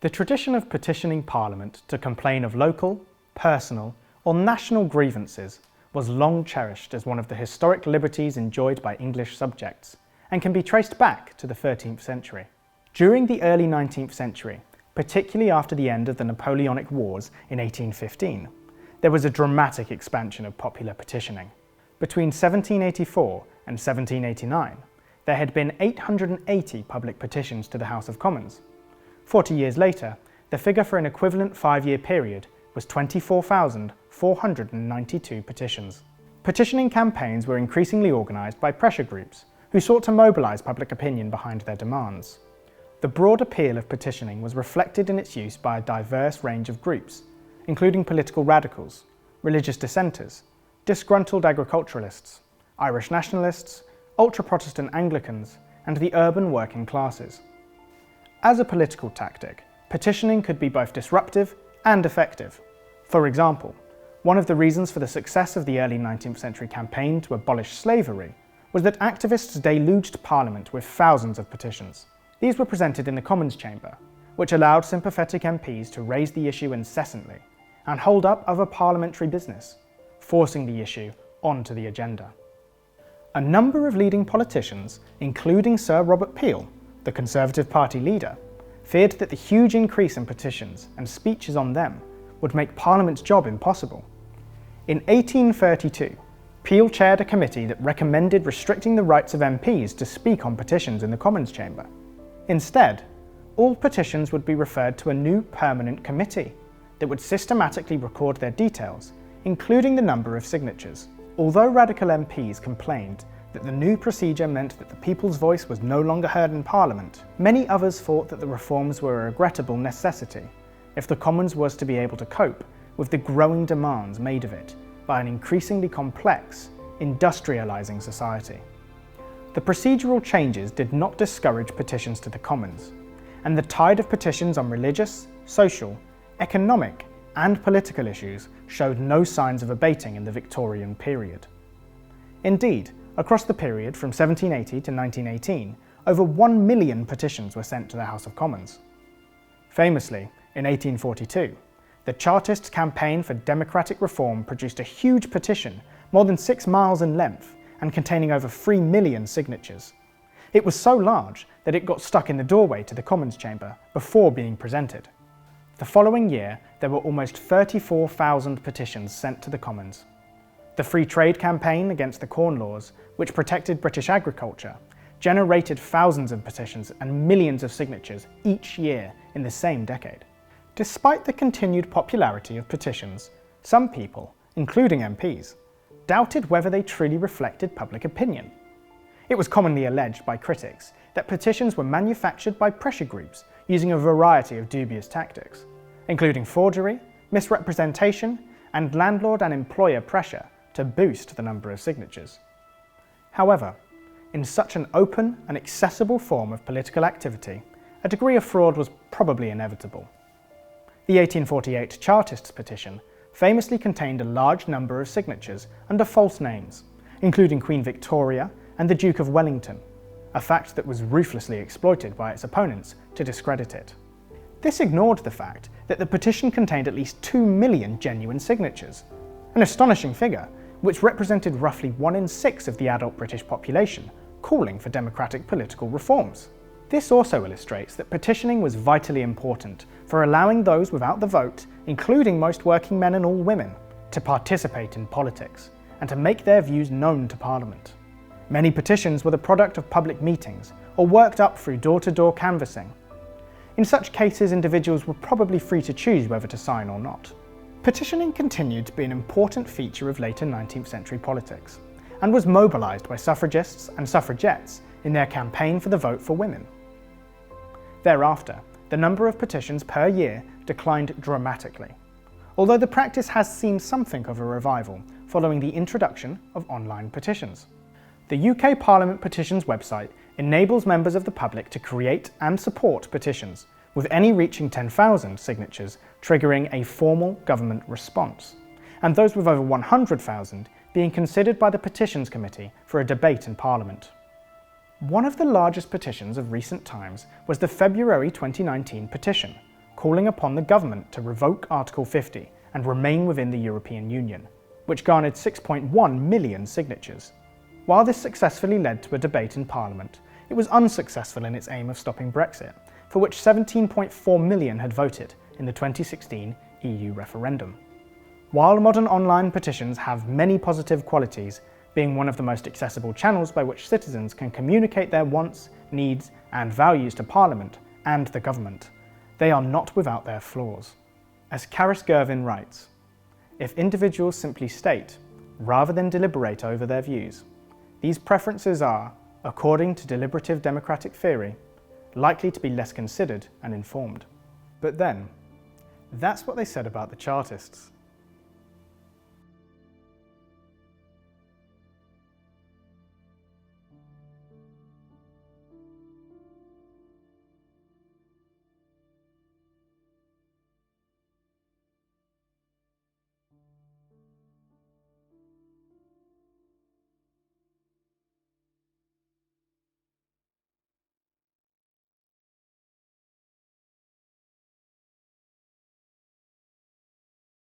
The tradition of petitioning Parliament to complain of local, personal, or national grievances was long cherished as one of the historic liberties enjoyed by English subjects, and can be traced back to the 13th century. During the early 19th century, particularly after the end of the Napoleonic Wars in 1815, there was a dramatic expansion of popular petitioning. Between 1784 and 1789, there had been 880 public petitions to the House of Commons. 40 years later, the figure for an equivalent 5-year period was 24,492 petitions. Petitioning campaigns were increasingly organised by pressure groups, who sought to mobilise public opinion behind their demands. The broad appeal of petitioning was reflected in its use by a diverse range of groups, including political radicals, religious dissenters, disgruntled agriculturalists, Irish nationalists, ultra-Protestant Anglicans, and the urban working classes. As a political tactic, petitioning could be both disruptive and effective. For example, one of the reasons for the success of the early 19th century campaign to abolish slavery was that activists deluged Parliament with thousands of petitions. These were presented in the Commons chamber, which allowed sympathetic MPs to raise the issue incessantly and hold up other parliamentary business, forcing the issue onto the agenda. A number of leading politicians, including Sir Robert Peel, the Conservative Party leader, feared that the huge increase in petitions and speeches on them would make Parliament's job impossible. In 1832, Peel chaired a committee that recommended restricting the rights of MPs to speak on petitions in the Commons chamber. Instead, all petitions would be referred to a new permanent committee that would systematically record their details, including the number of signatures. Although radical MPs complained that the new procedure meant that the people's voice was no longer heard in Parliament, many others thought that the reforms were a regrettable necessity if the Commons was to be able to cope with the growing demands made of it by an increasingly complex, industrialising society. The procedural changes did not discourage petitions to the Commons, and the tide of petitions on religious, social, economic, and political issues showed no signs of abating in the Victorian period. Indeed, across the period from 1780 to 1918, over 1 million petitions were sent to the House of Commons. Famously, in 1842, the Chartist campaign for democratic reform produced a huge petition more than 6 miles in length and containing over 3 million signatures. It was so large that it got stuck in the doorway to the Commons chamber before being presented. The following year, there were almost 34,000 petitions sent to the Commons. The Free Trade campaign against the Corn Laws, which protected British agriculture, generated thousands of petitions and millions of signatures each year in the same decade. Despite the continued popularity of petitions, some people, including MPs, doubted whether they truly reflected public opinion. It was commonly alleged by critics that petitions were manufactured by pressure groups using a variety of dubious tactics, including forgery, misrepresentation, and landlord and employer pressure to boost the number of signatures. However, in such an open and accessible form of political activity, a degree of fraud was probably inevitable. The 1848 Chartist Petition famously contained a large number of signatures under false names, including Queen Victoria and the Duke of Wellington, a fact that was ruthlessly exploited by its opponents to discredit it. This ignored the fact that the petition contained at least 2 million genuine signatures, an astonishing figure which represented roughly 1 in 6 of the adult British population calling for democratic political reforms. This also illustrates that petitioning was vitally important for allowing those without the vote, including most working men and all women, to participate in politics and to make their views known to Parliament. Many petitions were the product of public meetings or worked up through door-to-door canvassing. In such cases, individuals were probably free to choose whether to sign or not. Petitioning continued to be an important feature of later 19th century politics, and was mobilised by suffragists and suffragettes in their campaign for the vote for women. Thereafter, the number of petitions per year declined dramatically, although the practice has seen something of a revival following the introduction of online petitions. The UK Parliament Petitions website enables members of the public to create and support petitions, with any reaching 10,000 signatures triggering a formal government response, and those with over 100,000 being considered by the Petitions Committee for a debate in Parliament. One of the largest petitions of recent times was the February 2019 petition, calling upon the government to revoke Article 50 and remain within the European Union, which garnered 6.1 million signatures. While this successfully led to a debate in Parliament, it was unsuccessful in its aim of stopping Brexit, for which 17.4 million had voted in the 2016 EU referendum. While modern online petitions have many positive qualities, being one of the most accessible channels by which citizens can communicate their wants, needs, and values to Parliament and the government, they are not without their flaws. As Caris Gervin writes, if individuals simply state, rather than deliberate over their views, these preferences are, according to deliberative democratic theory, likely to be less considered and informed. But then, that's what they said about the Chartists.